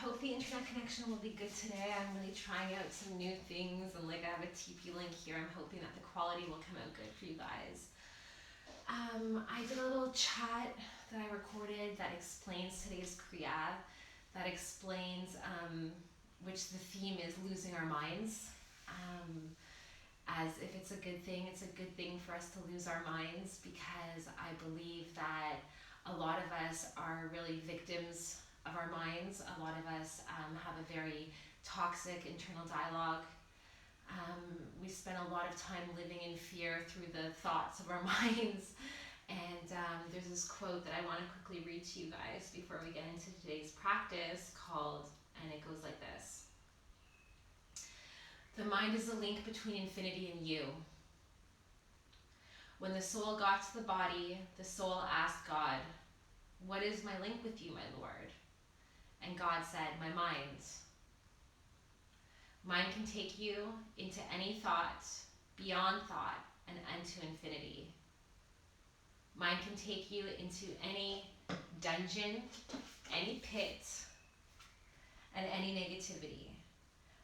hope the internet connection will be good today. I'm really trying out some new things, and like I have a TP link here. I'm hoping that the quality will come out good for you guys. I did a little chat that I recorded that explains today's Kriya, that explains which the theme is losing our minds. As if it's a good thing, it's a good thing for us to lose our minds, because I believe that a lot of us are really victims of our minds. A lot of us have a very toxic internal dialogue. We spend a lot of time living in fear through the thoughts of our minds. And there's this quote that I want to quickly read to you guys before we get into today's practice and it goes like this. The mind is the link between infinity and you. When the soul got to the body, the soul asked God, "What is my link with you, my Lord?" And God said, "My mind." Mind can take you into any thought, beyond thought, and into infinity. Mind can take you into any dungeon, any pit, and any negativity.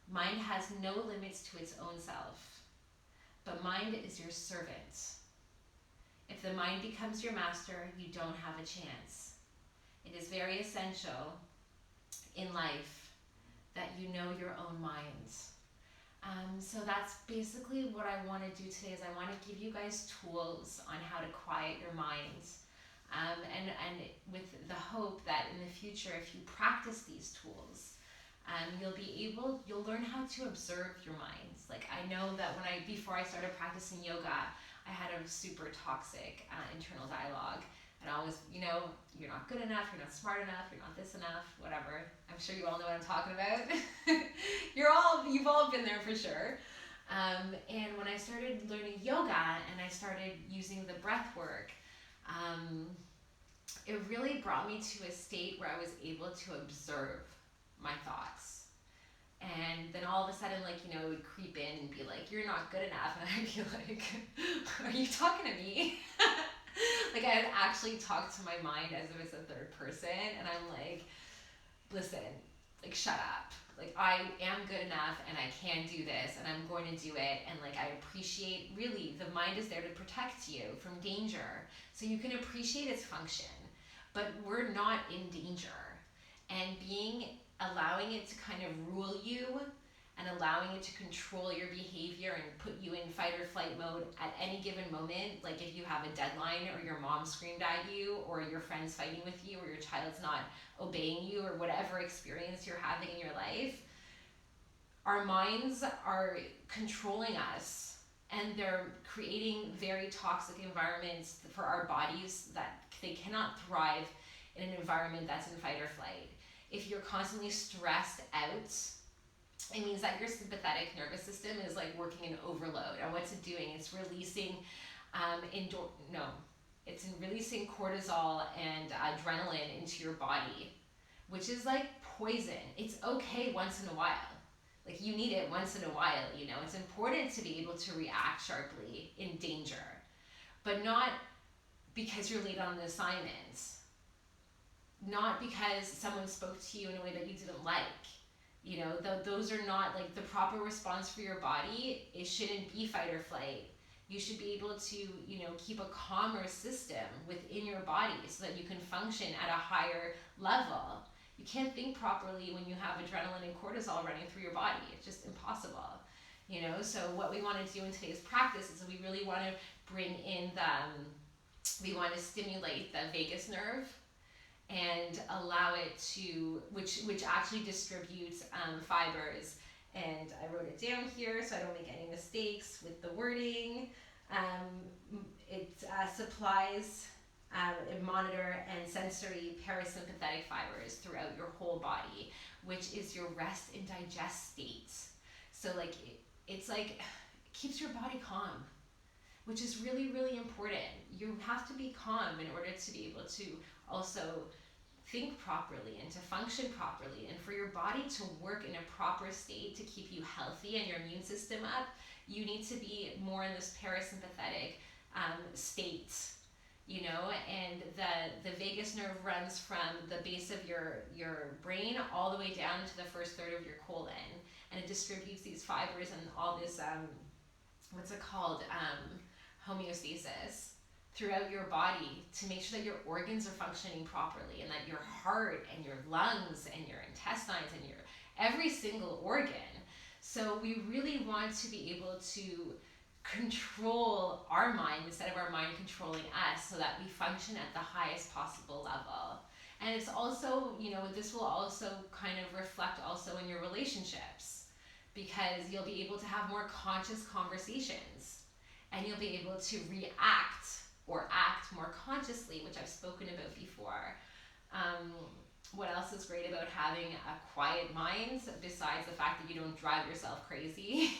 Mind has no limits to its own self, but mind is your servant. If the mind becomes your master, you don't have a chance. It is very essential in life that you know your own mind. So that's basically what I want to do today. Is I want to give you guys tools on how to quiet your mind, and with the hope that in the future, if you practice these tools, you'll learn how to observe your minds. Like, I know that before I started practicing yoga, I had a super toxic internal dialogue, and I was, you're not good enough, you're not smart enough, you're not this enough, whatever. I'm sure you all know what I'm talking about. You've all been there for sure. And when I started learning yoga and I started using the breath work, it really brought me to a state where I was able to observe my thoughts. And then all of a sudden, it would creep in and be like, "You're not good enough." And I'd be like, "Are you talking to me?" Like, I'd actually talk to my mind as if it's a third person. And I'm like, "Listen, shut up. I am good enough and I can do this and I'm going to do it." And I appreciate, really, the mind is there to protect you from danger. So you can appreciate its function, but we're not in danger. And allowing it to kind of rule you and allowing it to control your behavior and put you in fight or flight mode at any given moment, like if you have a deadline or your mom screamed at you or your friend's fighting with you or your child's not obeying you or whatever experience you're having in your life, our minds are controlling us, and they're creating very toxic environments for our bodies that they cannot thrive in an environment that's in fight or flight. If you're constantly stressed out, it means that your sympathetic nervous system is working in overload. And what's it doing? It's releasing releasing cortisol and adrenaline into your body, which is like poison. It's okay once in a while. You need it once in a while, It's important to be able to react sharply in danger, but not because you're late on the assignment. Not because someone spoke to you in a way that you didn't like. Those are not the proper response for your body. It shouldn't be fight or flight. You should be able to, keep a calmer system within your body so that you can function at a higher level. You can't think properly when you have adrenaline and cortisol running through your body. It's just impossible. So what we want to do in today's practice is we really want to bring in we want to stimulate the vagus nerve and allow it to, which actually distributes fibers. And I wrote it down here so I don't make any mistakes with the wording. It supplies monitor and sensory parasympathetic fibers throughout your whole body, which is your rest and digest state. So it keeps your body calm, which is really, really important. You have to be calm in order to be able to also think properly and to function properly, and for your body to work in a proper state to keep you healthy and your immune system up. You need to be more in this parasympathetic state. you know, and the vagus nerve runs from the base of your brain all the way down to the first third of your colon, and it distributes these fibers and all this what's it called, homeostasis throughout your body to make sure that your organs are functioning properly, and that your heart and your lungs and your intestines and your every single organ. So we really want to be able to control our mind instead of our mind controlling us, so that we function at the highest possible level. And it's also, you know, this will also kind of reflect also in your relationships, because you'll be able to have more conscious conversations, and you'll be able to react or act more consciously, which I've spoken about before. What else is great about having a quiet mind, besides the fact that you don't drive yourself crazy?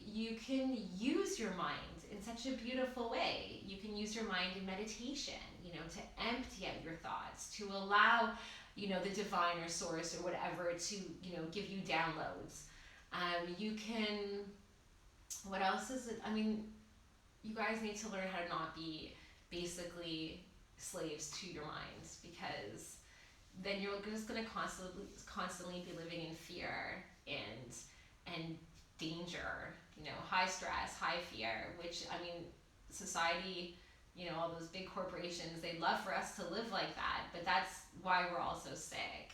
You can use your mind in such a beautiful way. You can use your mind in meditation, you know, to empty out your thoughts, to allow, you know, the divine or source or whatever to, you know, give you downloads. You can, what else is it? I mean, you guys need to learn how to not be basically slaves to your minds, because then you're just going to constantly be living in fear and danger, you know, high stress, high fear, which, I mean, society, you know, all those big corporations, they love for us to live like that, but that's why we're all so sick,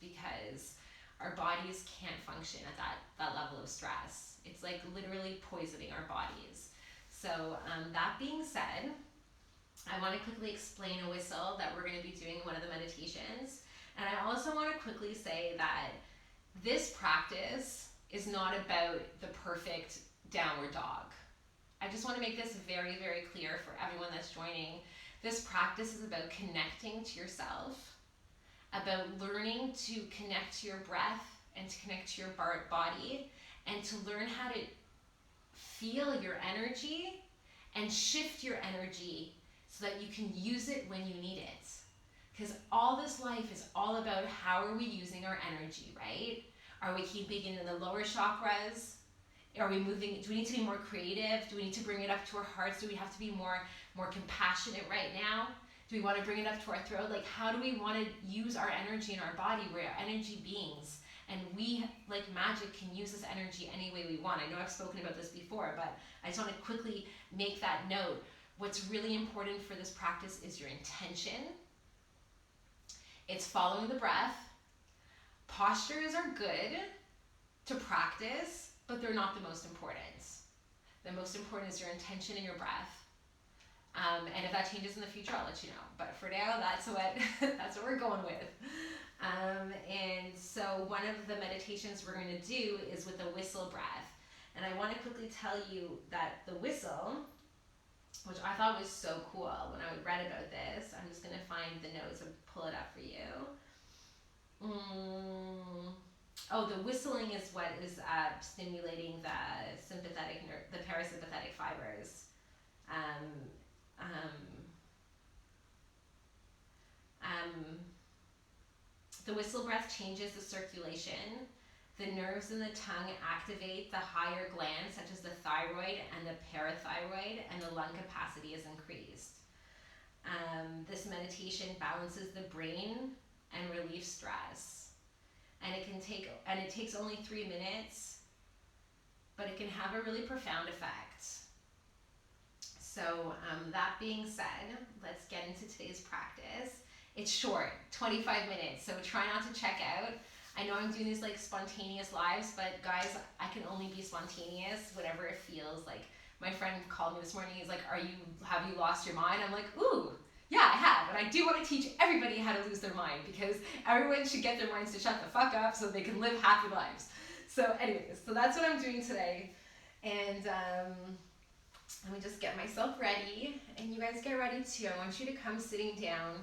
because our bodies can't function at that level of stress. It's like literally poisoning our bodies. So that being said, I want to quickly explain a whistle that we're going to be doing in one of the meditations. And I also want to quickly say that this practice is not about the perfect downward dog. I just want to make this very, very clear for everyone that's joining. This practice is about connecting to yourself, about learning to connect to your breath and to connect to your body, and to learn how to feel your energy and shift your energy so that you can use it when you need it. Because all this life is all about how are we using our energy, right? Are we keeping it in the lower chakras? Are we moving? Do we need to be more creative? Do we need to bring it up to our hearts? Do we have to be more compassionate right now? Do we want to bring it up to our throat? Like, how do we want to use our energy in our body? We're energy beings, and we, like magic, can use this energy any way we want. I know I've spoken about this before, but I just want to quickly make that note. What's really important for this practice is your intention. It's following the breath. Postures are good to practice, but they're not the most important. The most important is your intention and your breath. And if that changes in the future, I'll let you know. But for now, that's what we're going with. And so one of the meditations we're going to do is with the whistle breath. And I want to quickly tell you that the whistle, which I thought was so cool when I read about this. I'm just going to find the notes and pull it up for you. Oh, the whistling is what is stimulating the sympathetic the parasympathetic fibers. The whistle breath changes the circulation. The nerves in the tongue activate the higher glands, such as the thyroid and the parathyroid, and the lung capacity is increased. This meditation balances the brain and relieves stress. And it takes only 3 minutes, but it can have a really profound effect. So that being said, let's get into today's practice. It's short, 25 minutes, so try not to check out. I know I'm doing these like spontaneous lives, but guys, I can only be spontaneous whenever it feels like. My friend called me this morning, he's like, have you lost your mind? I'm like, ooh, yeah, I have, and I do want to teach everybody how to lose their mind, because everyone should get their minds to shut the fuck up so they can live happy lives. So anyways, so that's what I'm doing today, and let me just get myself ready, and you guys get ready too. I want you to come sitting down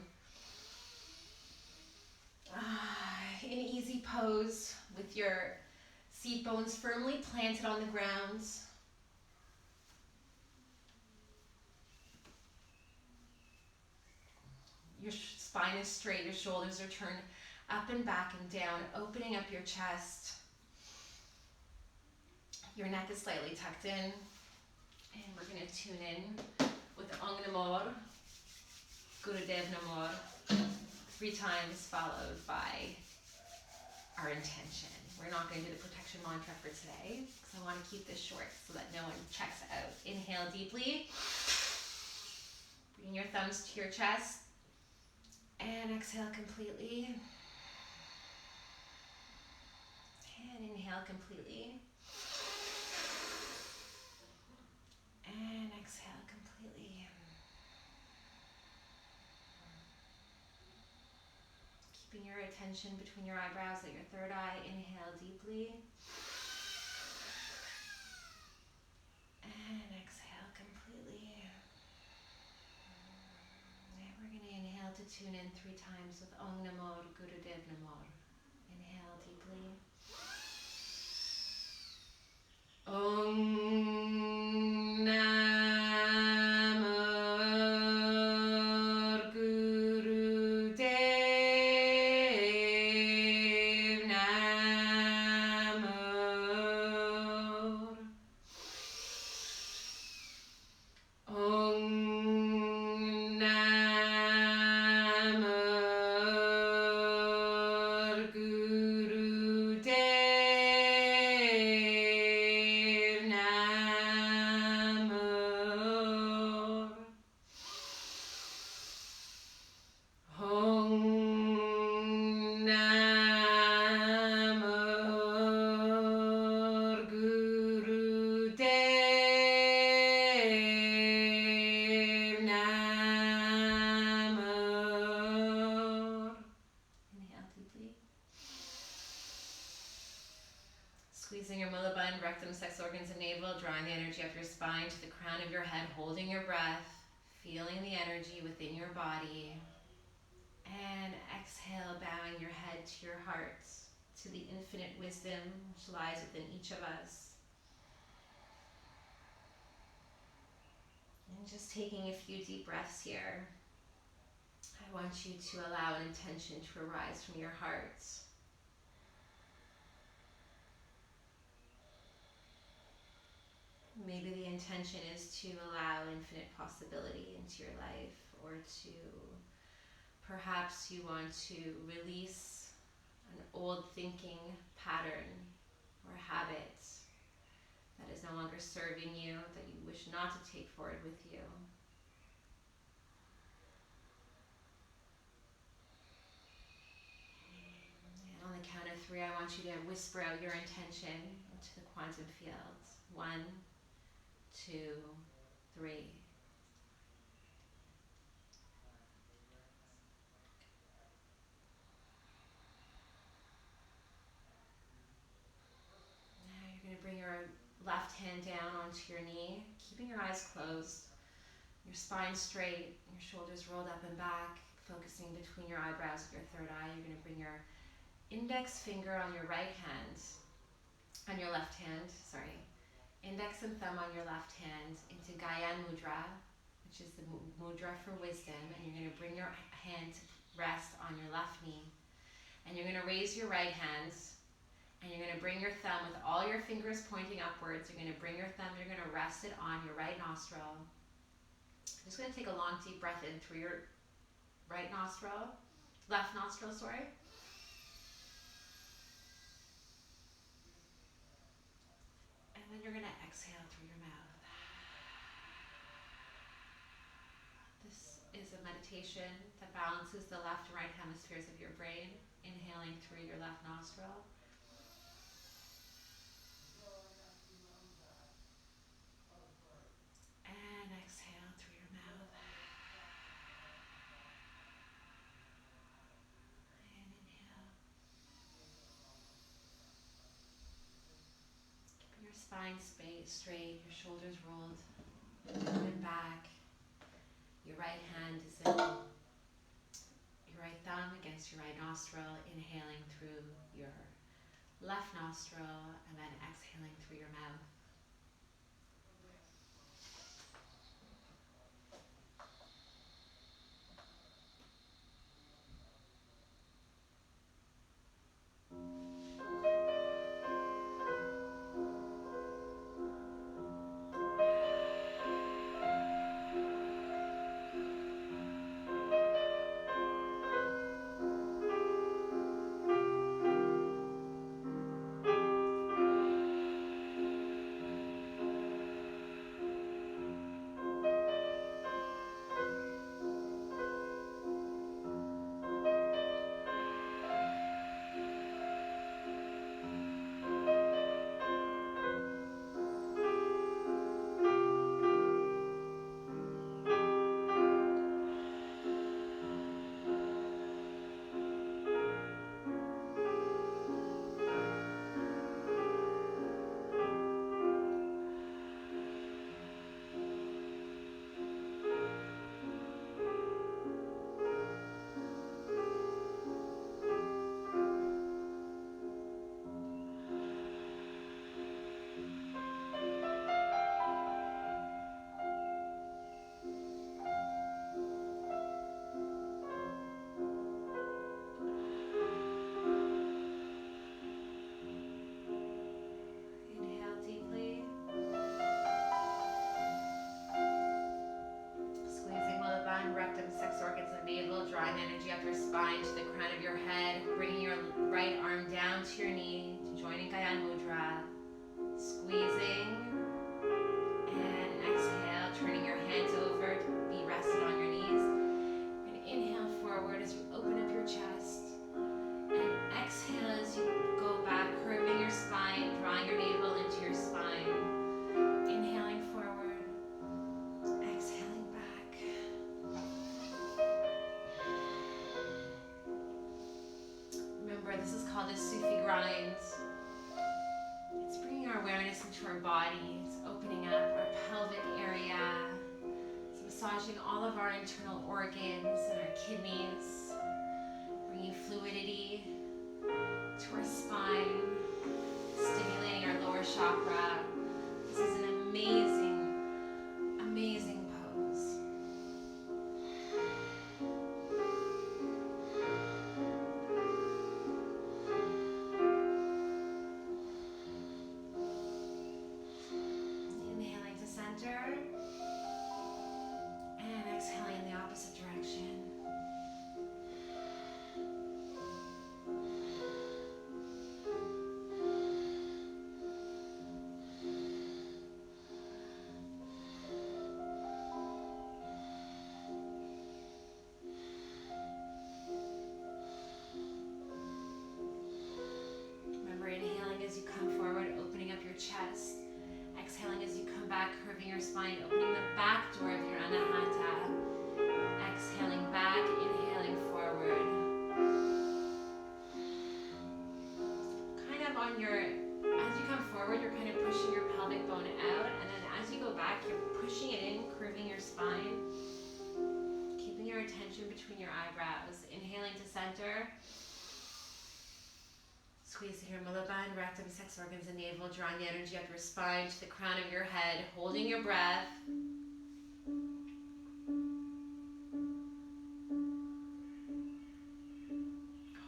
in easy pose with your seat bones firmly planted on the ground. Your spine is straight, your shoulders are turned up and back and down, opening up your chest. Your neck is slightly tucked in, and we're going to tune in Ong Namor, Gurudev Namor, 3 times followed by our intention. We're not going to do the protection mantra for today because I want to keep this short so that no one checks out. Inhale deeply. Bring your thumbs to your chest. And exhale completely. And inhale completely. And exhale completely. Keeping your attention between your eyebrows at your third eye. Inhale deeply. And exhale completely. And we're going to inhale to tune in 3 times with Ong Namor Gurudev Namor. Inhale deeply. Om Namor Gurudev Namor. Om Namor Gurudev Namor. Om Namor Gurudev Namor. Inhale deeply. Squeezing your mulaband, rectum, sex organs, and navel, drawing the energy up your spine to the crown of your head, holding your breath, feeling the energy within your body. And exhale, bowing your head to your heart, to the infinite wisdom which lies within each of us. And just taking a few deep breaths here, I want you to allow an intention to arise from your heart. Maybe the intention is to allow infinite possibility into your life, or to perhaps you want to release an old thinking pattern or habit that is no longer serving you, that you wish not to take forward with you. And on the count of 3, I want you to whisper out your intention into the quantum field. 1, 2, 3. Now you're going to bring your left hand down onto your knee, keeping your eyes closed, your spine straight, your shoulders rolled up and back, focusing between your eyebrows of your third eye. You're going to bring your index finger on your right hand, on your left hand, index and thumb on your left hand into Gyan Mudra, which is the mudra for wisdom, and you're going to bring your hand to rest on your left knee. And you're going to raise your right hand, and you're going to bring your thumb with all your fingers pointing upwards. You're going to bring your thumb, you're going to rest it on your right nostril. I'm just going to take a long deep breath in through your left nostril, And then you're going to exhale through your mouth. This is a meditation that balances the left and right hemispheres of your brain, inhaling through your left nostril. And exhale through your mouth. And inhale. Keeping your spine straight, your shoulders rolled and back. Your right hand is in your right thumb against your right nostril, inhaling through your left nostril and then exhaling through your mouth. drawing energy up your spine to the crown of your head, bringing your right arm down to your knee to join in Gyan Mudra. Squeezing. And exhale, turning your hands over to be rested on your knees. And inhale forward as you open up your chest. And exhale as you go back, curving your spine, drawing your navel into your spine. Inhaling forward, exhaling back. Remember, this is called a Sufi grind. It's bringing our awareness into our body. It's opening up our pelvic area. It's massaging all of our internal organs and our kidneys, bringing fluidity to our spine, stimulating our lower chakra. This is an amazing, amazing pose. Inhaling to center and exhaling in the opposite direction. Remember, inhaling as you come forward, opening up your chest. Exhaling as you come back, curving your spine, opening the back door of your Anahata. Exhaling back, inhaling forward. Kind of on your, as you come forward, you're kind of pushing your pelvic bone out, and then as you go back, you're pushing it in, curving your spine, keeping your attention between your eyebrows. Inhaling to center. Squeezing your Mulaband, rectum, sex organs, and navel, drawing the energy up your spine to the crown of your head, holding your breath.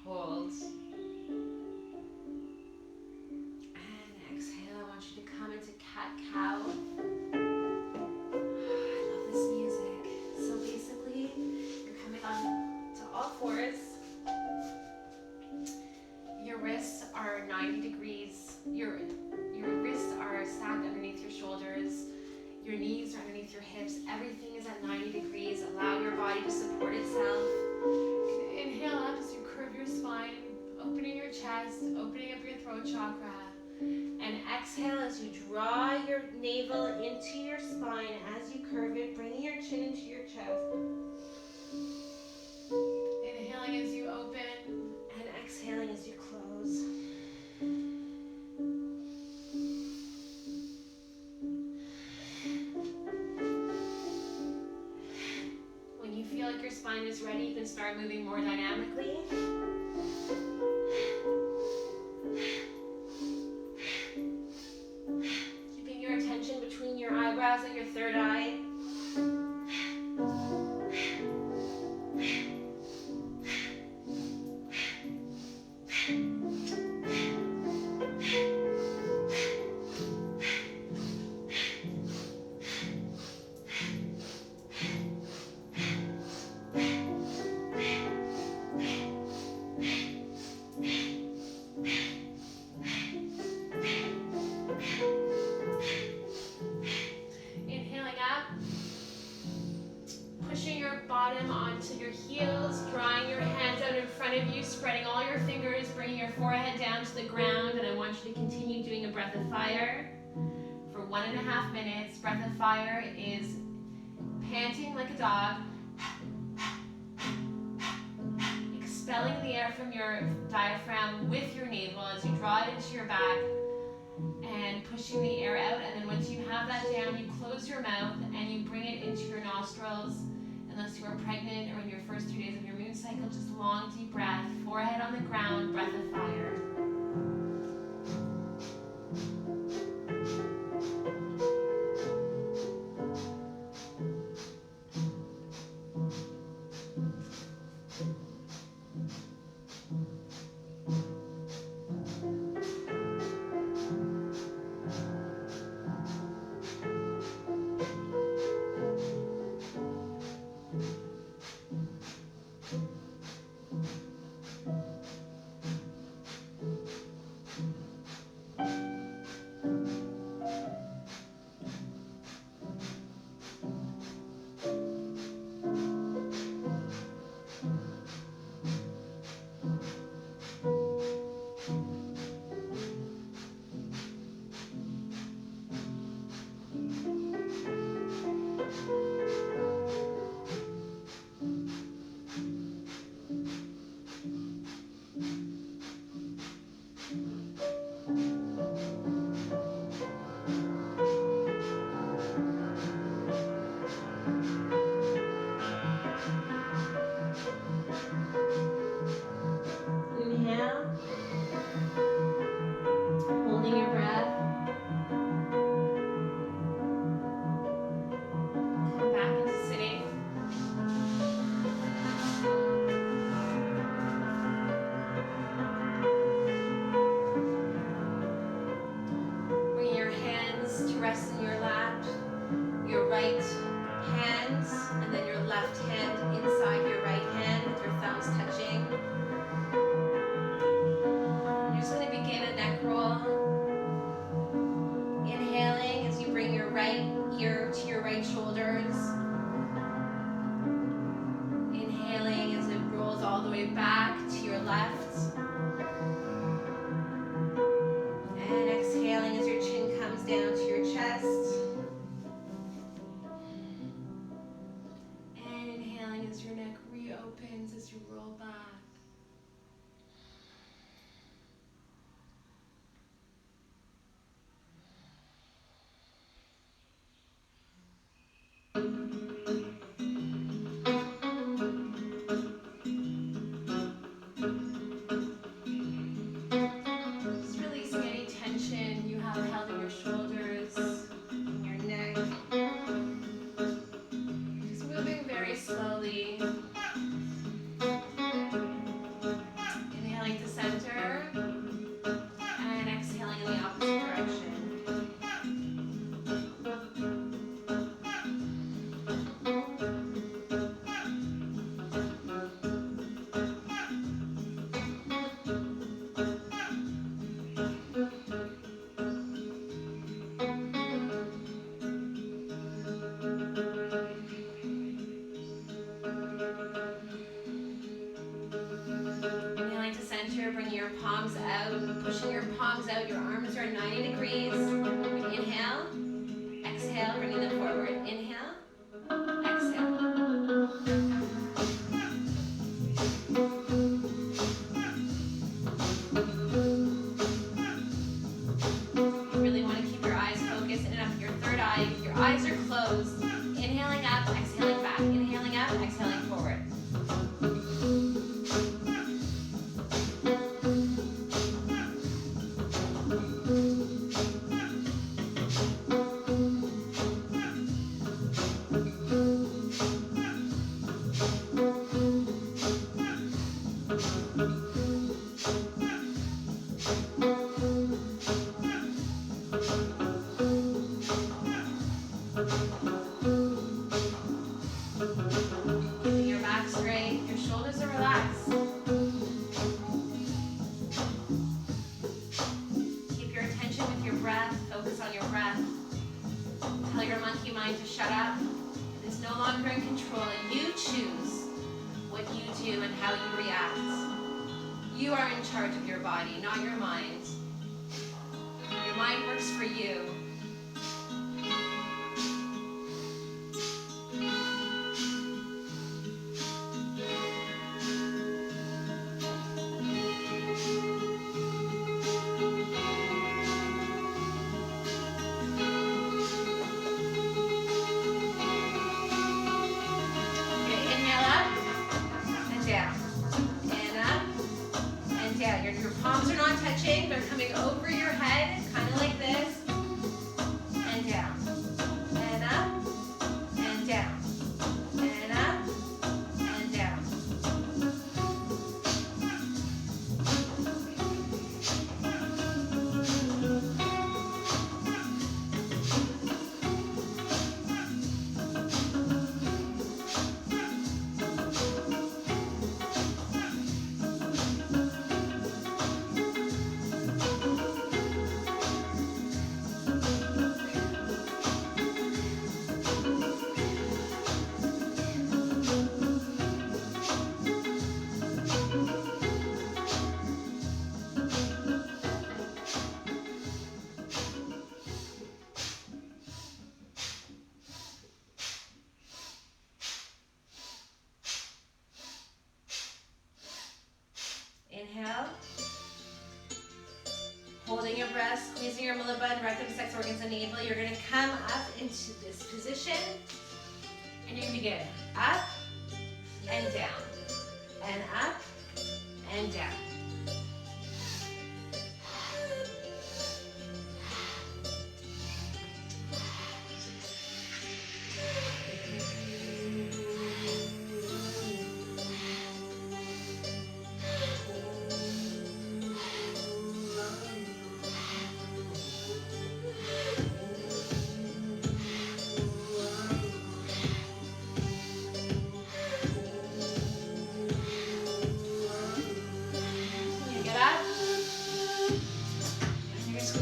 Hold. And exhale. I want you to come into cat-cow. I love this music. So basically, you're coming on to all fours. Your wrists are 90 degrees. Your wrists are stacked underneath your shoulders. Your knees are underneath your hips. Everything is at 90 degrees. Allow your body to support itself. Inhale up as you curve your spine, opening your chest, opening up your throat chakra. And exhale as you draw your navel into your spine as you curve it, bringing your chin into your chest. Inhaling as you open. And exhaling as you close. When you feel like your spine is ready, you can start moving more dynamically. Keeping your attention between your eyebrows and your third eye. Bottom onto your heels, drawing your hands out in front of you, spreading all your fingers, bringing your forehead down to the ground, and I want you to continue doing a breath of fire for 1.5 minutes. Breath of fire is panting like a dog, expelling the air from your diaphragm with your navel as you draw it into your back and pushing the air out. And then once you have that down, you close your mouth and you bring it into your nostrils. Unless you are pregnant or in your first 2 days of your moon cycle, just long, deep breath, forehead on the ground, breath of fire. opens as you roll back. Just releasing any tension you have held in your shoulders, in your neck. Just moving very slowly. Inhaling to center and exhaling in the opposite direction. Inhaling to center, bringing your palms out, pushing your palms out. Your arms are 90 degrees. Inhale, exhale, bringing them forward. Inhale, exhale. You really want to keep your eyes focused and up your third eye. If your eyes are closed, inhaling up, exhaling back. Inhaling up, exhaling forward. Keeping your back straight, your shoulders are relaxed. Keep your attention with your breath, focus on your breath. Tell your monkey mind to shut up. It is no longer in control, and you choose what you do and how you react. You are in charge of your body, not your mind. Your mind works for you. Your palms are not touching, they're coming over your head, kind of like this, and down, and up, and down, and up, and down. Inhale. Holding your breath, squeezing your mulva and rectum, sex organs, and navel. You're going to come up into this position, and you're going to begin up and down, and up and down.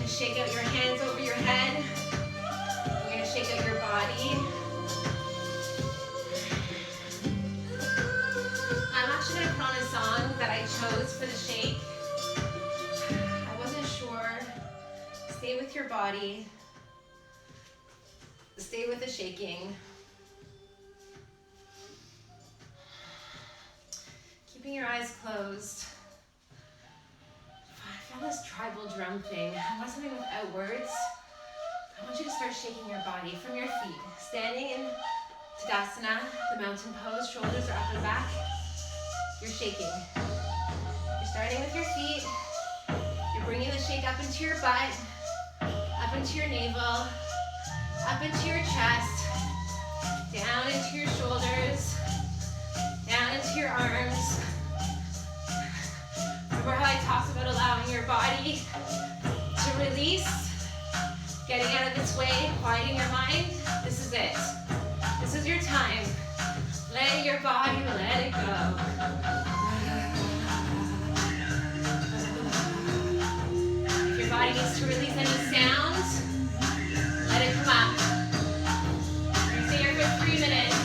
Shake out your hands over your head. You're going to shake out your body. I'm actually going to put on a song that I chose for the shake. I wasn't sure. Stay with your body. Stay with the shaking. Keeping your eyes closed. I found this tribal drum thing. I want something without words. I want you to start shaking your body from your feet. Standing in Tadasana, the mountain pose, shoulders are up and back. You're shaking. You're starting with your feet. You're bringing the shake up into your butt, up into your navel, up into your chest, down into your shoulders, down into your arms. Remember how I talked about allowing your body to release, getting out of its way, quieting your mind? This is it. This is your time. Let your body let it go. If your body needs to release any sounds, let it come up. We're stay here for 3 minutes.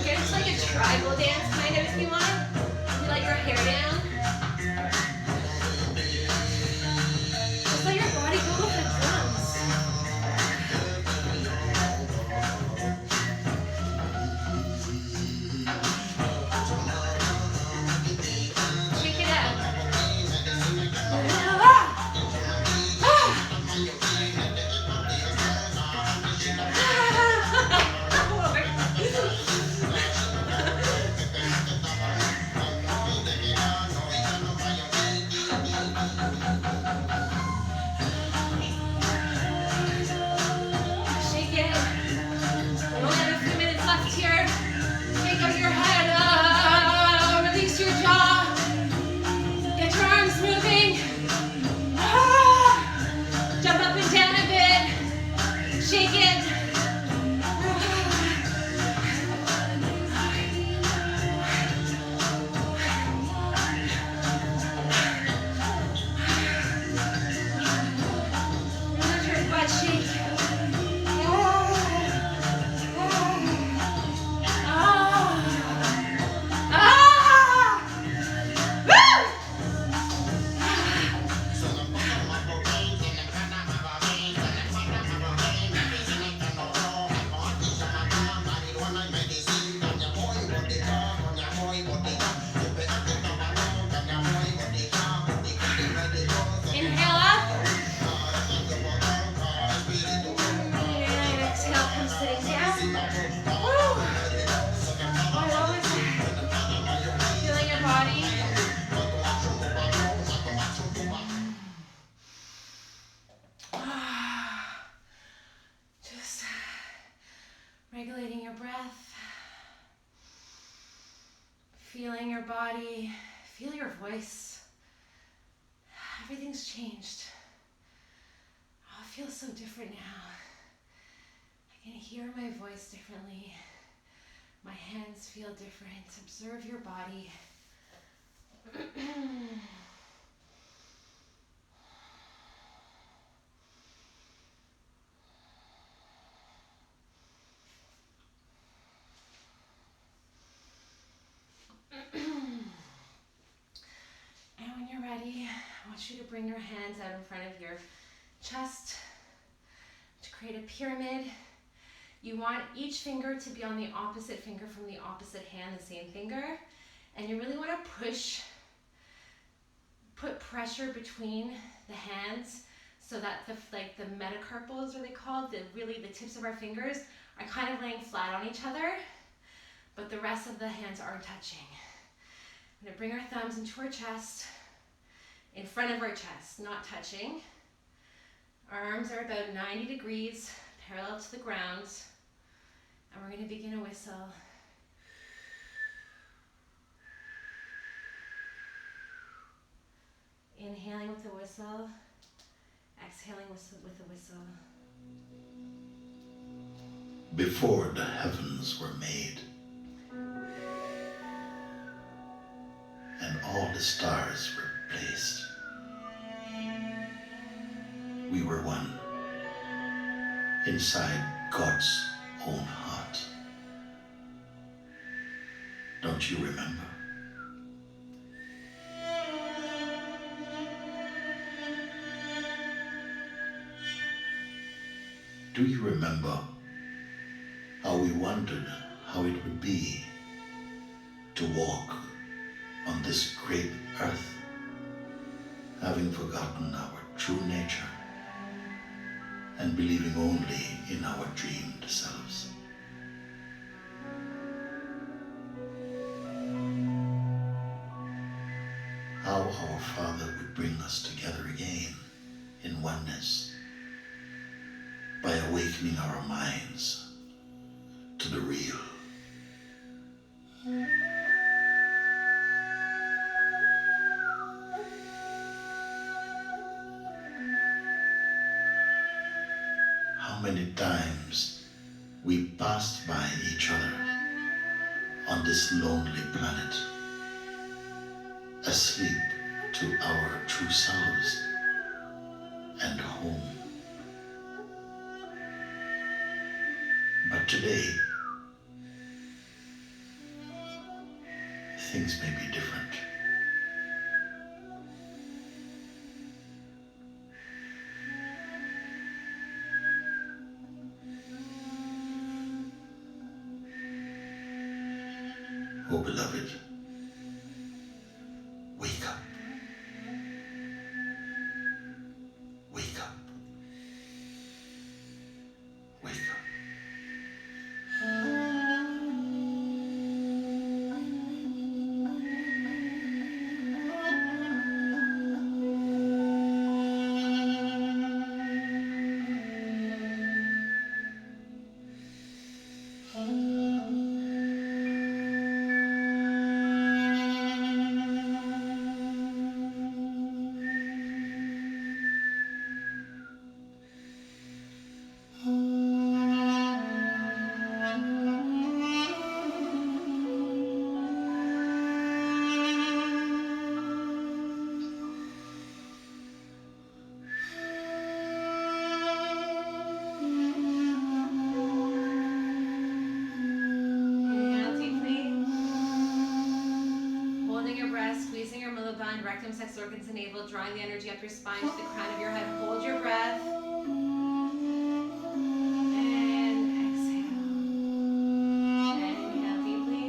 Get into like a tribal dance kind of if you want. You let your hair down. Just let your body go with the drums. Check it out. Shake it. We only have a few minutes left here. Take up your head. Release your jaw. Get your arms moving. Jump up and down a bit. Shake it. Let your butt shake. Inhale up. And exhale, come sitting down. Woo. I always feeling your body. Just regulating your breath. Feeling your body. Feel your voice. Everything's changed. Oh, it feels so different now. I can hear my voice differently. My hands feel different. Observe your body. And when you're ready, I want you to bring your hands out in front of your chest to create a pyramid. You want each finger to be on the opposite finger from the opposite hand, the same finger. And you really want to put pressure between the hands so that the metacarpals, are they called? The tips of our fingers are kind of laying flat on each other, but the rest of the hands aren't touching. I'm going to bring our thumbs into our chest, in front of our chest, not touching. Our arms are about 90 degrees, parallel to the ground. And we're going to begin a whistle. Inhaling with the whistle, exhaling with the whistle. Before the heavens were made, and all the stars were placed, we were one inside God's own heart. Don't you remember? Do you remember how we wondered how it would be to walk on this great earth, having forgotten our true nature and believing only in our dreamed selves? How our Father would bring us together again in oneness by awakening our minds to the real. How many times we passed by each other on this lonely planet, asleep to our true selves and home. But today, things may be different. Oh, beloved, wake up. Wake up. Wake up. Inhale deeply. Holding your breath, squeezing your milliband, rectum, sex organs, and navel, drawing the energy up your spine to the crown of your head. Hold your breath. And exhale. And inhale deeply.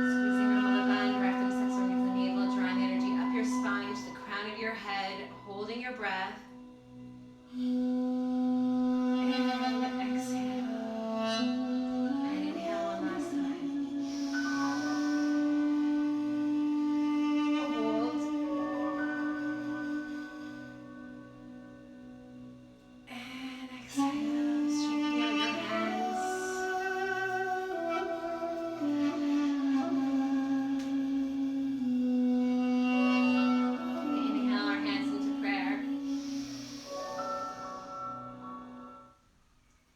Squeezing your milliband, rectum, sex organs, and navel, drawing the energy up your spine to the crown of your head. Holding your breath. And exhale. And inhale one last time. Hold. And exhale. Straightening out your hands. Inhale our hands into prayer.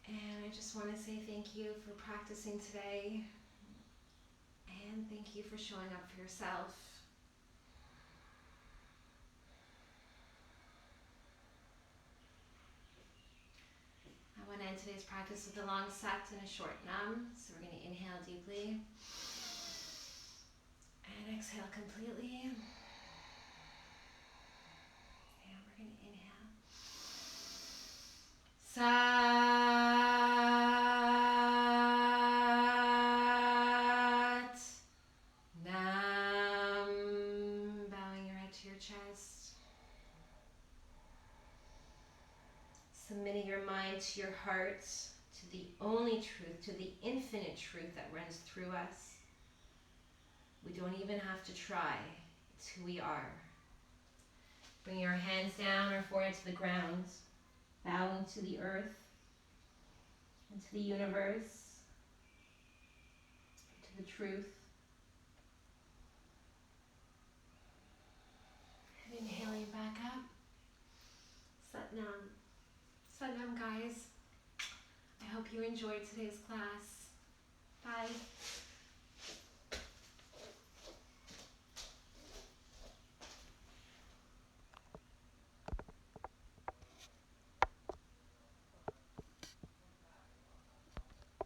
And I just want to say thank you for practicing today. And thank you for showing up for yourself. I want to end today's practice with a long sat and a short nam. So we're going to inhale deeply. And exhale completely. And we're going to inhale. Sat. Nam. Bowing your head to your chest. Submitting your mind to your heart, to the only truth, to the infinite truth that runs through us. We don't even have to try. It's who we are. Bring your hands down or forehead to the ground, bowing to the earth, and to the universe, to the truth. And inhaling back up. Satnam. Satnam, guys. I hope you enjoyed today's class. Bye.